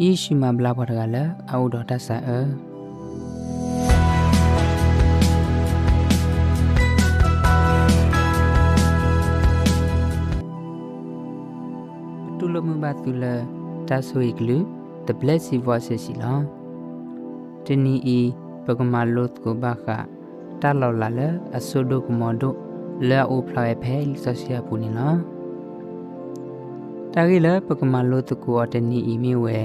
ယေရှုမဘလာဘရကလည်းအောက်တော်တဆာတူလမဘတူလတဆွေကလူ the blessed voices စီလောတနီဤပကမာလုတ်ကိုဘာခတာလောလာလအဆုဒုကမောဒုလာအိုဖလာဖဲဆဆရာပူနီလောတာဂီလပကမာလုတ်ကိုတနီဤမီဝဲ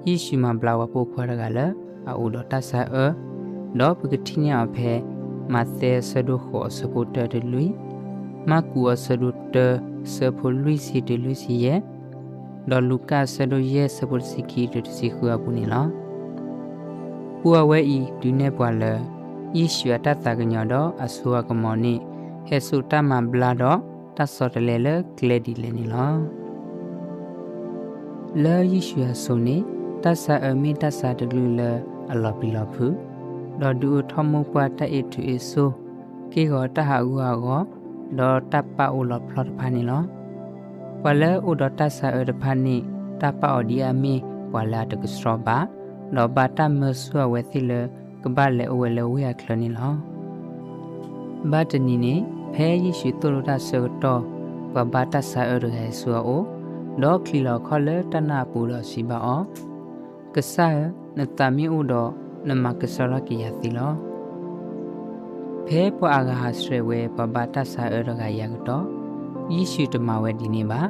ယေရှုမဘလာဝပိုခွာရကလည်းအော်တော်တဆာတော့ပကတိညာဖဲမသေဆဒုခောစပိုတတလူမကူအဆဒုတဆပိုလူစီတလူစီရဲ့ဒေါ်လူကာဆဒိုရဲစပုစီကီတစီခူအပူနီလာပူအဝဲဤဒူနေပွာလယေရှုတတကညောတော့အဆူအကမောနိဟေဆုတမဘလာတော့တဆော့တလေလေကလေဒီလေနီလာလဲယေရှုအဆုနေတဆာအမီတဆာတလူလေအလောပီလောဖူတော့ဒူထမောပွားတဲ့ထူအဆိုကေကောတဟာဦးဟာကောတော့တပ်ပအူလောဖလော့ဖာနီလာဝလဲဥဒတဆာအဒဖာနိတပအော်ဒီယာမီဝလာတကစရောဘာလောဘတာမဆွဝဲသီလကဘာလေဝဲလဝဲခလနီလောဘာတနီနေဖဲယေရှုတူရတဆောတော့ဝဘာတဆာအရဟဲဆွအိုဒေါခလီလောခလတနာပူရစီဘာအောကဆာနတမီဥဒနမကဆရကီယသီလောဖဲပွာဂါဟဆွေဝဲဝဘာတဆာအရဂယကတော့ယေရှုတမဝဲဒီနေပါ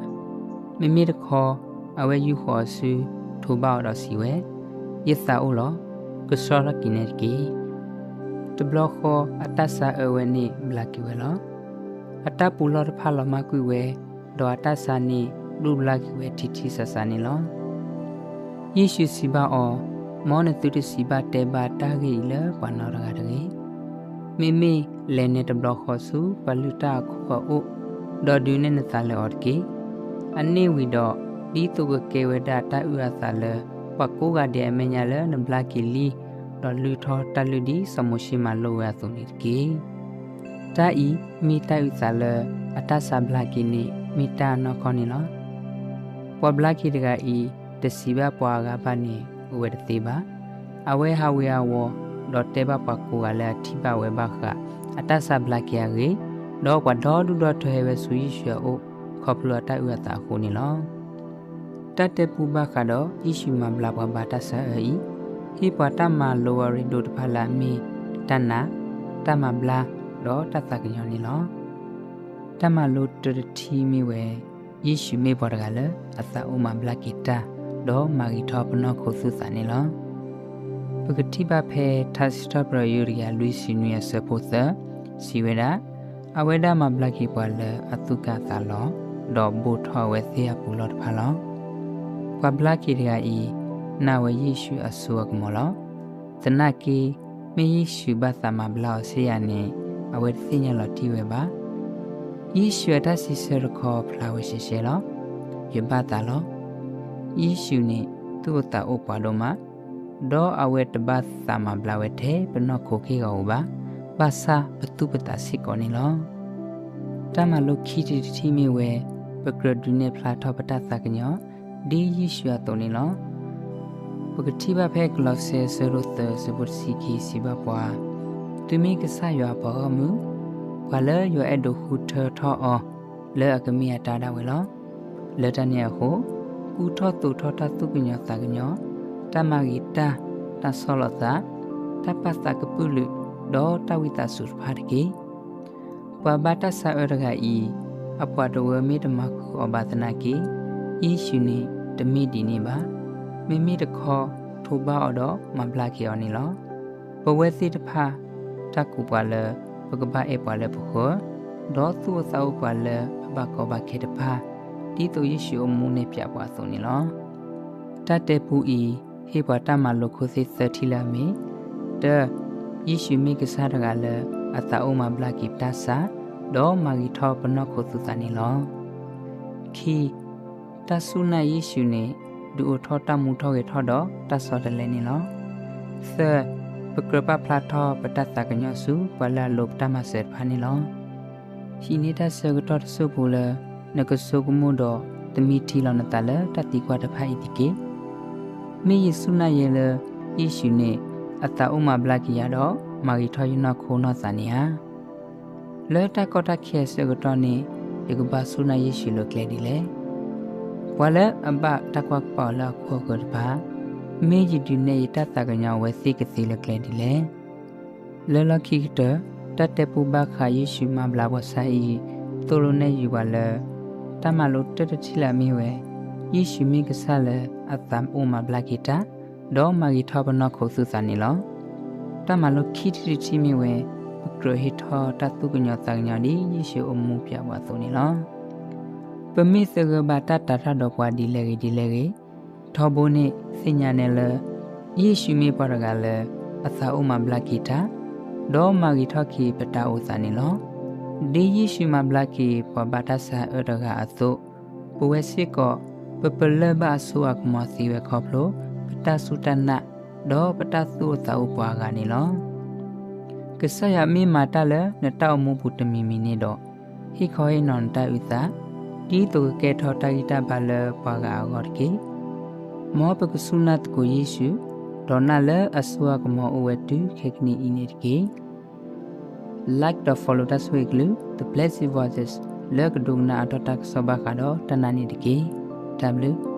မိမိတခေါ်အဝဲယူခေါ်စုထိုးပေါတော့စီဝဲယစ်သာအိုလောကစောရကိနေကီတဘလခေါ်အတဆာအဝဲနေဘလကီဝဲလောအတပူလောဖာလမကွေဝဲဒေါ်အတဆာနေလူဘလကီဝဲတီတီဆဆာနေလောယေရှုစီပါအောမောနတုတစီပါတေဘာတာဂီလပနာရဂတကေမိမိလဲနေတဘလခေါ်စုပလူတာခေါ်အိုဒေါ်ဒူနေနသလေအော်ကီအနေဝီတော့ဒီတုကကေဝဒတာဥရသလေပကိုကတဲ့အမညာလေနဘလာကီလီဒေါ်လူထောတလူဒီစမရှိမလောရသူနေကီတာဤမိတိုင်သလေအတဆာဘလာကီနေမိတာနခေါနီလောပဘလာကီတကဤတစီဘပွားကပါနေဥဝဲတေပါအဝဲဟာဝဲဝဒေါ်တေဘပကိုကလည်းထိပဝဲဘခအတဆာဘလာကီရီတော့ကွာတော့ဒူတော့ထွဲပဲဆူရွှေအိုခေါပလတိုက်ဥတာခုနေလောတတ်တပူဘကတော့ဣရှုမဘလာဘဘာတဆာအီဟိပတမလောဝရီဒိုတဖလာမီတနာတမဘလာတော့တသကညောနေလောတမလိုတတီမီဝဲယေရှုမေဘော်ကလည်းအသအုံမဘလာကီတာတော့မာဂီထောပနောခုသုစနေလောပကတိဘဖဲသတ်စတပရယူရီယာလူစီနူယဆပိုသစီဝဲတာအဝဲဒါမဘလကီပွာလအတုကသာလောဒေါ်ဘူထောဝဲသေးအပူလောဖာလောပဘလကီရဤနာဝယေရှုအဆုကမောလောသနကီမေယေရှုဘသမဘလောဆေယနေအဝဲသိညာလောတီဝဲပါယေရှုတဆီဆရခောဖလာဝရှိရှေလောယဘတာလောယေရှုနေသူ့တာဥပဒေမှာဒေါ်အဝဲတဘသမဘလဝဲတဲ့ပနောခိုခေကောပါဘာသာပတုပတာစီကောနီလောတမလုခီတီတီမီဝဲပကရဒူနေဖလာထောပတာသကညောဒီယေရှုအတော်နီလောပကတိဘဖဲကလော့ဆေဆရုတ်စပုစီကီစီဘပွားသူမီကဆာယောဘောမူဘလဲယောအဒုခုထထောအောလဲအကမီအတာဒါဝဲလောလက်တနေဟုကူထောတူထောတတုပညသကညောတမဂီတာတဆောလတာတပတ်သကပုလူဒေါ်တဝိတဆုဖာတကေပဘတာဆာရဂဤအပွားတော်မေတ္တမခုအဘသနာကေယေရှုနေတမိဒီနေပါမိမိတခေါ်ထိုပါတော့မဘလာကေော်နေလောဘဝဲစီတဖာတကူပွာလပကဘာအေပွာလပခောဒေါ်သူသောပွာလဘကောဘခေတဖာဒီတူယေရှုမူနေပြပွားဆုံးနေလောတတ်တဲ့ပူဤဟေဘတာမလခုစိသတိလာမီတယေရှုမိကစားတကလည်းအတအုံမဘလကီတဆာဒေါ်မာဂီထောပနောခုသုတနီလောခီတဆုနာယေရှုနေဒူထောတမှုထောကေထောတော့တဆောတလဲနီလောသပကရပဖလာထောပတတကညဆုပလာလုပတမဆေဖာနီလောရှိနေတာဆကတော့ဆုပူလနကဆုကမှုတော့တမီထီလောနတလတတိကွာတဖိုက်တိကေ မေယေဆုနာယေလယေရှုနေအတာဥမဘလကီယာတော့မာဂီထောယနာခိုးနောစနီယာလဲတကောတခဲစကတော့နေဒီကဘာဆုနာယေရှုလိုကလေဒီလေဝါလဲအဘတကွာပေါ်လာခိုးကဘာမေဂျီဒီနေတတကညာဝဲစီကစီလကလေဒီလေလဲလခိတတတပူဘခါယေရှုမဘလာဝဆိုင်တိုလိုနေယူပါလဲတမလို့တတချီလာမီဝဲယေရှုမိကဆာလဲအတမ်ဥမဘလာကီတာဒေါ်မာဂီထောပနခိုးစုစနီလောတမလို့ခိတိချီမီဝဲပကရဟိထောတတုကညောတညာဒီယေရှုအမှုပြပါဆိုနီလောပမိစကဘာတတထတော့ပွားဒီလေထောဘိုးနေစညာနယ်လယေရှုမိပရကလဲအသာဥမဘလာကီတာဒေါ်မာဂီထောခီပတာဥစနီလောဒီယေရှုမဘလာကီပဘတာဆာအရကအသုပဝဲစစ်ကောပပလဘအဆုအကမစီဝဲခေါပလိုပတာစုတနဒေါ်ပတာစုသာဥပွားကနေလောကဆယမီမာတလနတောက်မှုပုတမီမီနေတော့ဟိခေါေနွန်တဥသာဒီတုကဲထောတိုင်တာဘလပွားကအော်ကီမောပကဆုနတ်ကိုယေရှုဒေါ်နာလအဆုအကမောအဝဲတူခေကနီအင်းနေကီlike the follow us weekly the blessed voices leg dungna atatak sobakado tanani diki w